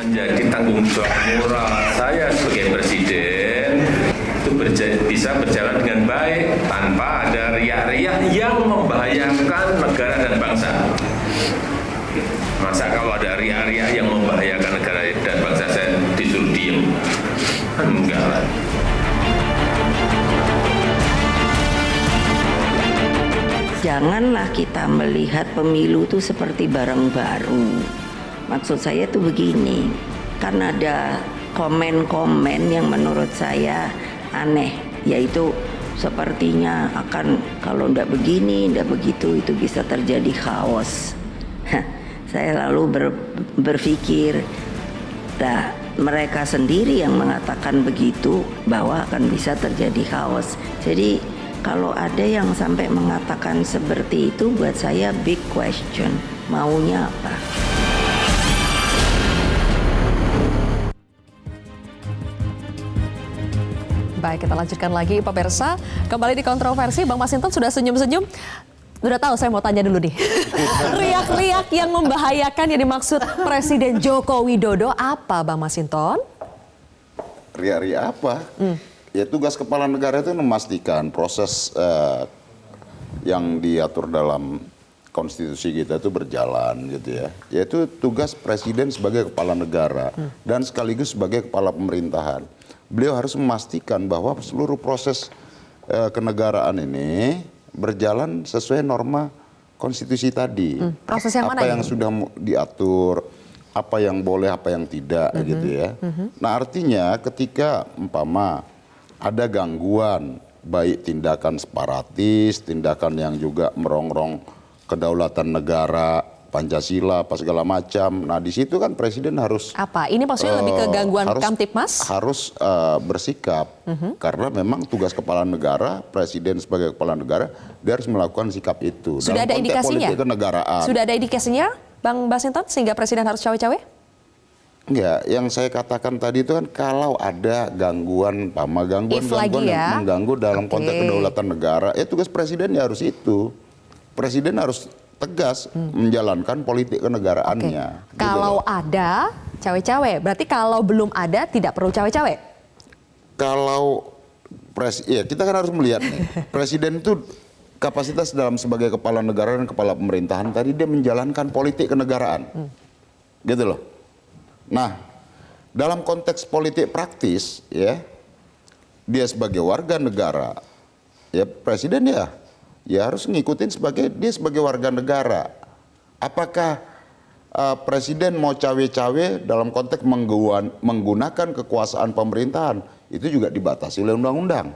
Menjadi tanggung jawab moral saya sebagai presiden itu bisa berjalan dengan baik tanpa ada riak-riak yang membahayakan negara dan bangsa. Masa kalau ada riak-riak yang membahayakan negara dan bangsa saya disuruh diem? Enggak lah. Janganlah kita melihat pemilu itu seperti barang baru. Maksud saya tuh begini, kan ada komen-komen yang menurut saya aneh, yaitu sepertinya akan kalau ndak begini, ndak begitu, itu bisa terjadi chaos. Saya lalu berpikir, mereka sendiri yang mengatakan begitu bahwa akan bisa terjadi chaos. Jadi kalau ada yang sampai mengatakan seperti itu, buat saya big question, maunya apa? Baik, kita lanjutkan lagi pemirsa. Kembali di kontroversi, Bang Masinton sudah senyum-senyum. Udah tahu saya mau tanya dulu nih. Riak-riak yang membahayakan yang dimaksud Presiden Joko Widodo apa, Bang Masinton? Riak-riak apa? Ya tugas kepala negara itu memastikan proses yang diatur dalam konstitusi kita itu berjalan gitu ya. Yaitu tugas presiden sebagai kepala negara dan sekaligus sebagai kepala pemerintahan. Beliau harus memastikan bahwa seluruh proses kenegaraan ini berjalan sesuai norma konstitusi tadi. Proses yang mana apa yang ini? sudah diatur, apa yang boleh, apa yang tidak gitu ya. Nah artinya ketika umpama ada gangguan, baik tindakan separatis, tindakan yang juga merongrong kedaulatan negara, Pancasila, apa segala macam. Nah di situ kan presiden harus Apa? Ini maksudnya lebih ke gangguan Kamtipmas? harus bersikap karena memang tugas kepala negara, presiden sebagai kepala negara dia harus melakukan sikap itu. Sudah ada dalam konteks indikasinya? politik kenegaraan. Sudah ada indikasinya, Bang Masinton, sehingga presiden harus cawe-cawe? Enggak, yang saya katakan tadi itu kan kalau ada gangguan, gangguan ya. yang mengganggu dalam konteks kedaulatan negara, ya tugas presiden ya harus itu. Presiden harus tegas menjalankan politik kenegaraannya. Gitu Kalau loh. ada cawe-cawe, berarti kalau belum ada tidak perlu cawe-cawe? Kalau ya kita kan harus melihat nih, presiden itu kapasitas dalam sebagai kepala negara dan kepala pemerintahan tadi dia menjalankan politik kenegaraan. Gitu loh. Nah, dalam konteks politik praktis ya, dia sebagai warga negara, ya presiden ya harus ngikutin dia sebagai warga negara. Apakah presiden mau cawe-cawe dalam konteks menggunakan kekuasaan pemerintahan, itu juga dibatasi oleh undang-undang.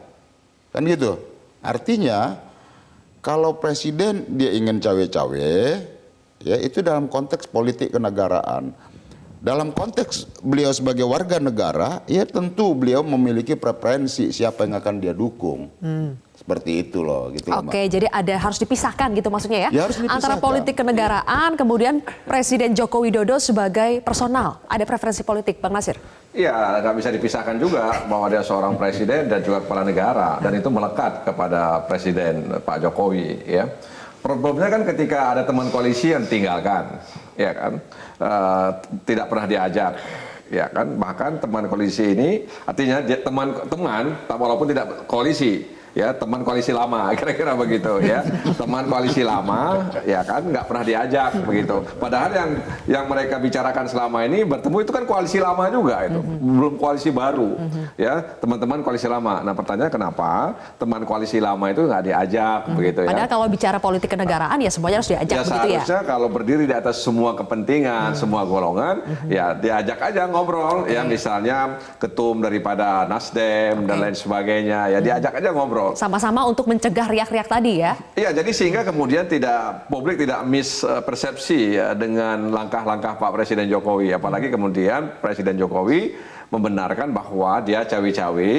Kan gitu. Artinya kalau presiden dia ingin cawe-cawe, ya itu dalam konteks politik kenegaraan. Dalam konteks beliau sebagai warga negara, ya tentu beliau memiliki preferensi siapa yang akan dia dukung. Seperti itu loh. Gitu Oke, jadi harus dipisahkan gitu maksudnya ya? Ya, harus dipisahkan. Antara politik kenegaraan, kemudian Presiden Joko Widodo sebagai personal. Ada preferensi politik, Bang Nasir? Iya, nggak bisa dipisahkan juga bahwa dia seorang presiden dan juga kepala negara. Dan itu melekat kepada Presiden Pak Jokowi ya. Problemnya kan ketika ada teman koalisi yang tinggalkan, ya kan, tidak pernah diajak, ya kan, bahkan teman koalisi ini artinya dia teman walaupun tidak koalisi, ya teman koalisi lama, kira-kira begitu ya, teman koalisi lama, ya kan, nggak pernah diajak begitu. Padahal yang mereka bicarakan selama ini bertemu itu kan koalisi lama juga itu, belum koalisi baru, ya teman-teman koalisi lama. Nah pertanyaan kenapa teman koalisi lama itu nggak diajak begitu ya? Padahal kalau bicara politik kenegaraan ya semuanya harus diajak Ya begitu ya. seharusnya kalau berdiri di atas semua kepentingan, semua golongan, ya diajak aja ngobrol, ya misalnya ketum daripada Nasdem dan lain sebagainya, ya diajak aja ngobrol. Sama-sama untuk mencegah riak-riak tadi ya. Iya, jadi sehingga kemudian publik tidak mispersepsi ya, dengan langkah-langkah Pak Presiden Jokowi, apalagi kemudian Presiden Jokowi membenarkan bahwa dia cawe-cawe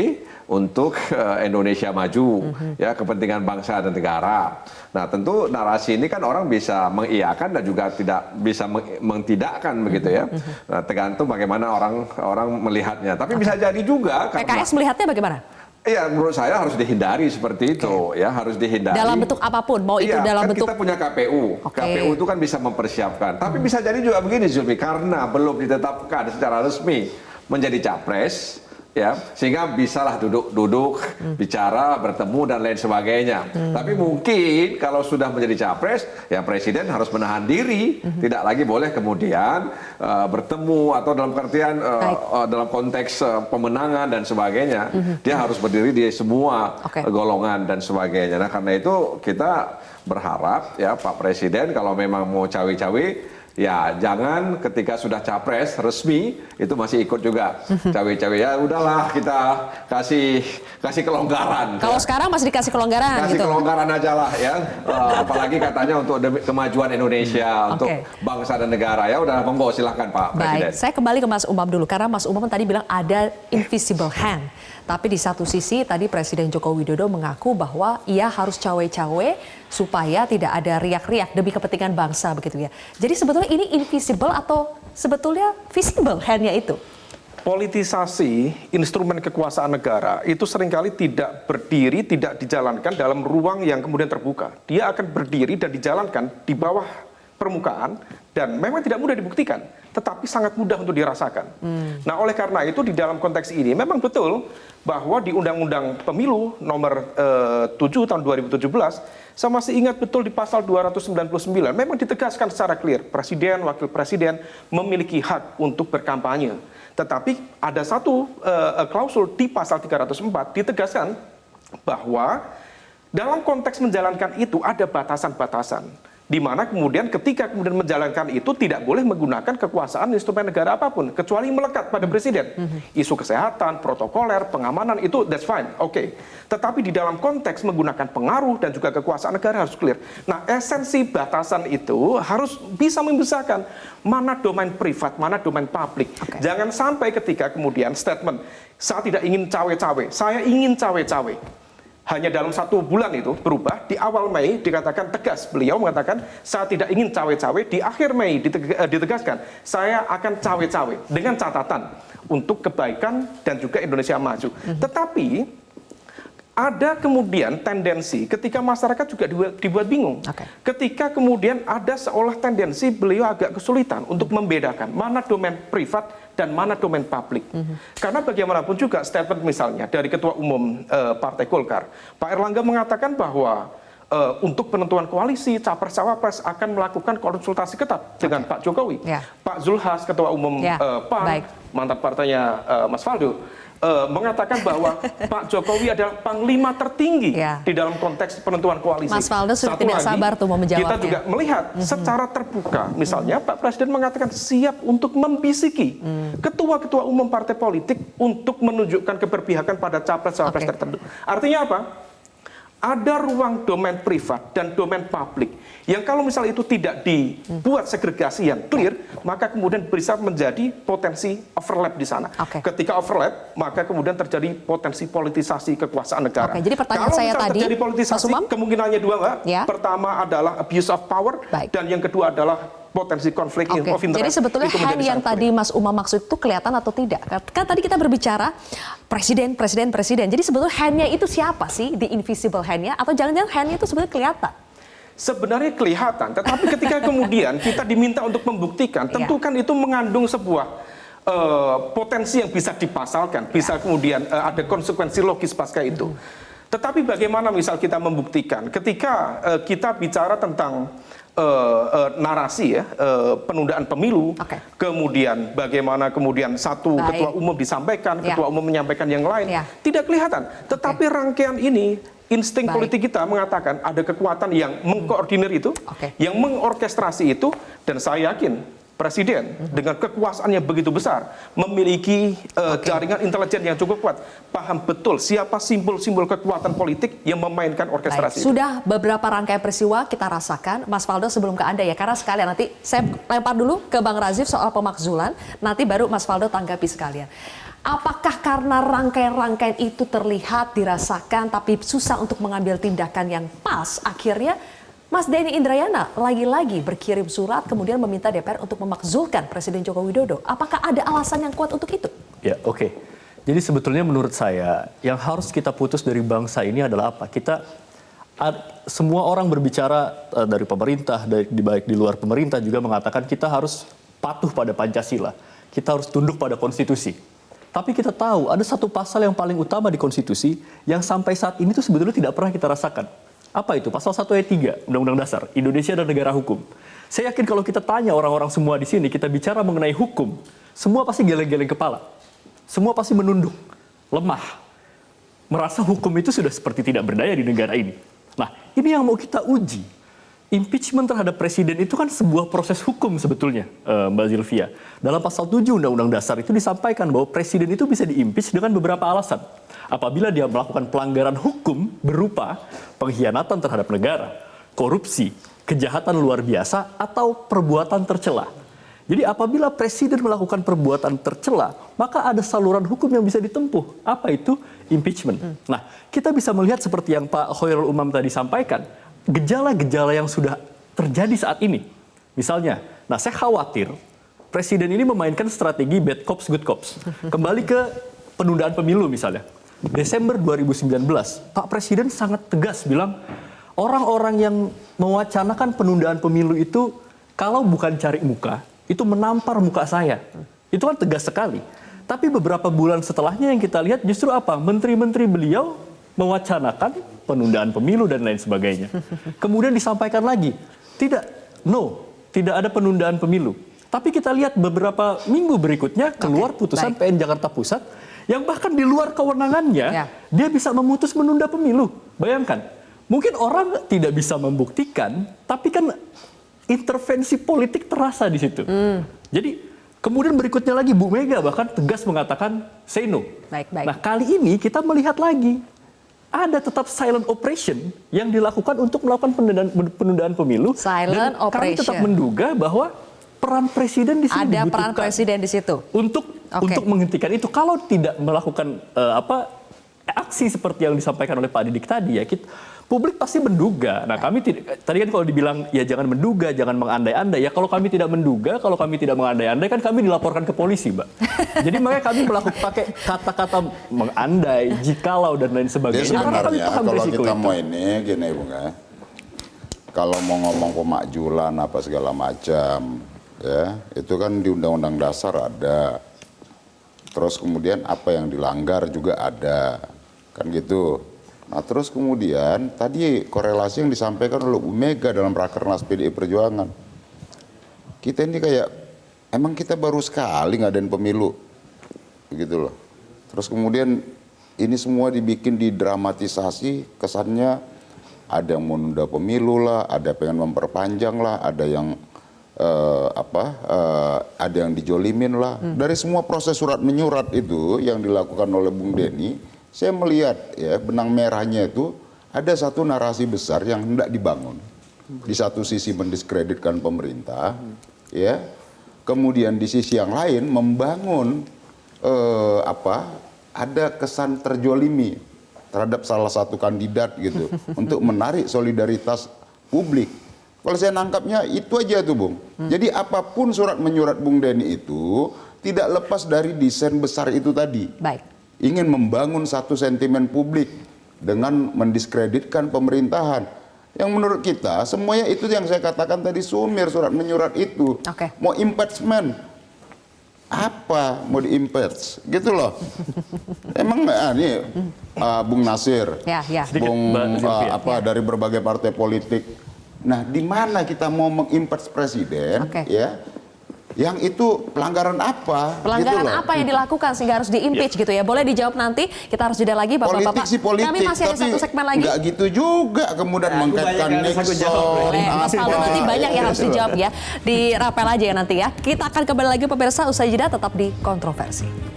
untuk Indonesia maju, ya kepentingan bangsa dan negara. Nah tentu narasi ini kan orang bisa mengiyakan dan juga tidak bisa mentidakkan begitu ya. Nah, tergantung bagaimana orang melihatnya. Tapi bisa jadi juga PKS melihatnya bagaimana? Iya, menurut saya harus dihindari seperti itu, ya harus dihindari. Dalam bentuk apapun, mau itu Iya, dalam kan bentuk. kita punya KPU. Oke. KPU itu kan bisa mempersiapkan. Tapi bisa jadi juga begini, Zulfi, karena belum ditetapkan secara resmi menjadi capres, ya, sehingga bisalah duduk-duduk, bicara, bertemu dan lain sebagainya. Tapi mungkin kalau sudah menjadi capres, ya presiden harus menahan diri, tidak lagi boleh kemudian bertemu atau dalam artian dalam konteks pemenangan dan sebagainya, dia harus berdiri di semua golongan dan sebagainya. Nah, karena itu kita berharap ya Pak Presiden kalau memang mau cawe-cawe, ya jangan ketika sudah capres resmi itu masih ikut juga cawe-cawe. Ya udahlah, kita kasih kelonggaran. Kalau ya. sekarang masih dikasih kelonggaran Kasih gitu. kelonggaran aja lah ya. Apalagi katanya untuk kemajuan Indonesia, untuk bangsa dan negara. Ya udah, monggo silahkan Pak Presiden. Baik, saya kembali ke Mas Umam dulu karena Mas Umam tadi bilang ada invisible hand. Tapi di satu sisi tadi Presiden Joko Widodo mengaku bahwa ia harus cawe-cawe supaya tidak ada riak-riak demi kepentingan bangsa begitu ya. Jadi sebetulnya ini invisible atau sebetulnya visible hand-nya itu? Politisasi instrumen kekuasaan negara itu seringkali tidak berdiri, tidak dijalankan dalam ruang yang kemudian terbuka. Dia akan berdiri dan dijalankan di bawah permukaan dan memang tidak mudah dibuktikan, tetapi sangat mudah untuk dirasakan. Nah, oleh karena itu di dalam konteks ini memang betul bahwa di Undang-Undang Pemilu nomor 7 tahun 2017, saya masih ingat betul di pasal 299, memang ditegaskan secara clear, Presiden, Wakil Presiden memiliki hak untuk berkampanye. Tetapi ada satu klausul di pasal 304 ditegaskan bahwa dalam konteks menjalankan itu ada batasan-batasan. Di mana kemudian ketika kemudian menjalankan itu tidak boleh menggunakan kekuasaan instrumen negara apapun kecuali melekat pada presiden. Isu kesehatan, protokoler, pengamanan itu that's fine, oke. Tetapi di dalam konteks menggunakan pengaruh dan juga kekuasaan negara harus clear. Nah, esensi batasan itu harus bisa memisahkan mana domain privat, mana domain publik. Jangan sampai ketika kemudian statement saya tidak ingin cawe-cawe, saya ingin cawe-cawe. Hanya dalam 1 bulan itu berubah, di awal Mei dikatakan tegas, beliau mengatakan saya tidak ingin cawe-cawe, di akhir Mei ditegaskan saya akan cawe-cawe dengan catatan untuk kebaikan dan juga Indonesia maju. Tetapi ada kemudian tendensi ketika masyarakat juga dibuat bingung. Ketika kemudian ada seolah tendensi beliau agak kesulitan untuk membedakan mana domain privat dan mana domain publik. Karena bagaimanapun juga statement misalnya dari Ketua Umum Partai Golkar, Pak Erlangga mengatakan bahwa untuk penentuan koalisi Capres-Cawapres akan melakukan konsultasi ketat dengan Pak Jokowi. Pak Zulhas, Ketua Umum PAN, mantan partainya Mas Faldo, mengatakan bahwa Pak Jokowi adalah panglima tertinggi di dalam konteks penentuan koalisi. Mas Faldo sudah tidak sabar tuh mau menjawabnya. Kita juga melihat secara terbuka, misalnya Pak Presiden mengatakan siap untuk membisiki ketua-ketua umum partai politik untuk menunjukkan keberpihakan pada capres-capres tertentu. Artinya apa? Ada ruang domain privat dan domain publik yang kalau misalnya itu tidak dibuat segregasi yang clear, maka kemudian bisa menjadi potensi overlap di sana. Ketika overlap, maka kemudian terjadi potensi politisasi kekuasaan negara. Jadi pertanyaan kalau saya tadi, terjadi politisasi, kemungkinannya dua, Mbak. Pertama adalah abuse of power, dan yang kedua adalah potensi konflik of interest. Jadi sebetulnya hand yang tadi Mas Umam maksud itu kelihatan atau tidak? Kan tadi kita berbicara presiden. Jadi sebetulnya hand-nya itu siapa sih? The invisible hand-nya? Atau jangan-jangan hand-nya itu sebenarnya kelihatan? Sebenarnya kelihatan, tetapi ketika kemudian kita diminta untuk membuktikan, tentu kan itu mengandung sebuah potensi yang bisa dipasalkan, bisa kemudian ada konsekuensi logis pasca itu. Tetapi bagaimana misal kita membuktikan? Ketika kita bicara tentang narasi ya, penundaan pemilu, kemudian bagaimana kemudian satu ketua umum disampaikan, ketua umum menyampaikan yang lain, tidak kelihatan. Tetapi rangkaian ini, insting politik kita mengatakan ada kekuatan yang mengkoordinir itu, yang mengorkestrasi itu, dan saya yakin Presiden dengan kekuasaan yang begitu besar memiliki jaringan intelijen yang cukup kuat, paham betul siapa simbol-simbol kekuatan politik yang memainkan orkestrasi. Sudah beberapa rangkaian peristiwa kita rasakan, Mas Faldo sebelum ke Anda ya, karena sekalian nanti saya lempar dulu ke Bang Razif soal pemakzulan, nanti baru Mas Faldo tanggapi sekalian. Apakah karena rangkaian-rangkaian itu terlihat, dirasakan, tapi susah untuk mengambil tindakan yang pas, akhirnya Mas Denny Indrayana lagi-lagi berkirim surat kemudian meminta DPR untuk memakzulkan Presiden Joko Widodo. Apakah ada alasan yang kuat untuk itu? Ya, oke. Jadi sebetulnya menurut saya yang harus kita putus dari bangsa ini adalah apa? Semua orang berbicara dari pemerintah, baik di luar pemerintah juga mengatakan kita harus patuh pada Pancasila. Kita harus tunduk pada konstitusi. Tapi kita tahu ada satu pasal yang paling utama di konstitusi yang sampai saat ini tuh sebetulnya tidak pernah kita rasakan. Apa itu? Pasal 1 ayat 3 Undang-Undang Dasar Indonesia dan negara hukum. Saya yakin kalau kita tanya orang-orang semua di sini, kita bicara mengenai hukum, semua pasti geleng-geleng kepala. Semua pasti menunduk, lemah. Merasa hukum itu sudah seperti tidak berdaya di negara ini. Nah, ini yang mau kita uji. Impeachment terhadap presiden itu kan sebuah proses hukum sebetulnya, Mbak Zilvia. Dalam pasal 7 Undang-Undang Dasar itu disampaikan bahwa presiden itu bisa diimpeach dengan beberapa alasan. Apabila dia melakukan pelanggaran hukum berupa pengkhianatan terhadap negara, korupsi, kejahatan luar biasa, atau perbuatan tercela. Jadi apabila presiden melakukan perbuatan tercela, maka ada saluran hukum yang bisa ditempuh. Apa itu? Impeachment. Nah, kita bisa melihat seperti yang Pak Khairul Umam tadi sampaikan, gejala-gejala yang sudah terjadi saat ini. Misalnya, saya khawatir presiden ini memainkan strategi bad cops, good cops. Kembali ke penundaan pemilu misalnya. Desember 2019, Pak Presiden sangat tegas bilang, orang-orang yang mewacanakan penundaan pemilu itu, kalau bukan cari muka, itu menampar muka saya. Itu kan tegas sekali. Tapi beberapa bulan setelahnya yang kita lihat justru apa? Menteri-menteri beliau mewacanakan penundaan pemilu dan lain sebagainya. Kemudian disampaikan lagi, tidak ada penundaan pemilu. Tapi kita lihat beberapa minggu berikutnya keluar putusan PN Jakarta Pusat yang bahkan di luar kewenangannya dia bisa memutus menunda pemilu. Bayangkan, mungkin orang tidak bisa membuktikan, tapi kan intervensi politik terasa di situ. Jadi kemudian berikutnya lagi Bu Mega bahkan tegas mengatakan say no. Nah kali ini kita melihat lagi ada tetap silent operation yang dilakukan untuk melakukan penundaan pemilu. Silent dan operation. Kami tetap menduga bahwa peran presiden di sini ada dibutuhkan. peran presiden di situ Untuk menghentikan itu. Kalau tidak melakukan aksi seperti yang disampaikan oleh Pak Didik tadi ya, publik pasti menduga. Nah kami tadi kan kalau dibilang ya jangan menduga, jangan mengandai-andai. Ya kalau kami tidak menduga, kalau kami tidak mengandai-andai kan kami dilaporkan ke polisi, Mbak. Jadi makanya kami pakai kata-kata mengandai, jikalau dan lain sebagainya. Jadi sebenarnya kalau kita itu. mau ini gini Bung ya. Kalau mau ngomong pemakjulan apa segala macam ya, itu kan di Undang-Undang Dasar ada. Terus kemudian apa yang dilanggar juga ada. Kan gitu. Nah terus kemudian tadi korelasi yang disampaikan oleh Bu Mega dalam Rakernas PDI Perjuangan. Kita ini kayak, emang kita baru sekali ngadain pemilu. Begitu loh. Terus kemudian ini semua dibikin didramatisasi, kesannya ada yang menunda pemilu lah, ada pengen memperpanjang lah, ada yang ada yang dijolimin lah. Dari semua proses surat menyurat itu yang dilakukan oleh Bung Denny, saya melihat ya benang merahnya itu ada satu narasi besar yang hendak dibangun. Di satu sisi mendiskreditkan pemerintah, ya. Kemudian di sisi yang lain membangun ada kesan terjolimi terhadap salah satu kandidat gitu untuk menarik solidaritas publik. Kalau saya nangkapnya itu aja tuh Bung. Jadi apapun surat menyurat Bung Denny itu tidak lepas dari desain besar itu tadi. Ingin membangun satu sentimen publik dengan mendiskreditkan pemerintahan. Yang menurut kita semuanya itu yang saya katakan tadi sumir surat menyurat itu. Mau impeachment, apa mau diimpeach gitu loh. Emang nih Bung Nasir, Bung dari berbagai partai politik. Nah, di mana kita mau mengimpeach presiden ya? Yang itu pelanggaran apa? Pelanggaran gitu apa yang dilakukan sehingga harus diimpeach gitu ya? Boleh dijawab nanti. Kita harus jeda lagi Bapak-bapak. Kami masih ada satu segmen lagi. Enggak gitu juga kemudian mengkaitkan Nixon. Mas Faldo nanti banyak yang harus dijawab ya. Dirapel aja ya nanti ya. Kita akan kembali lagi pemirsa usai jeda tetap di Kontroversi.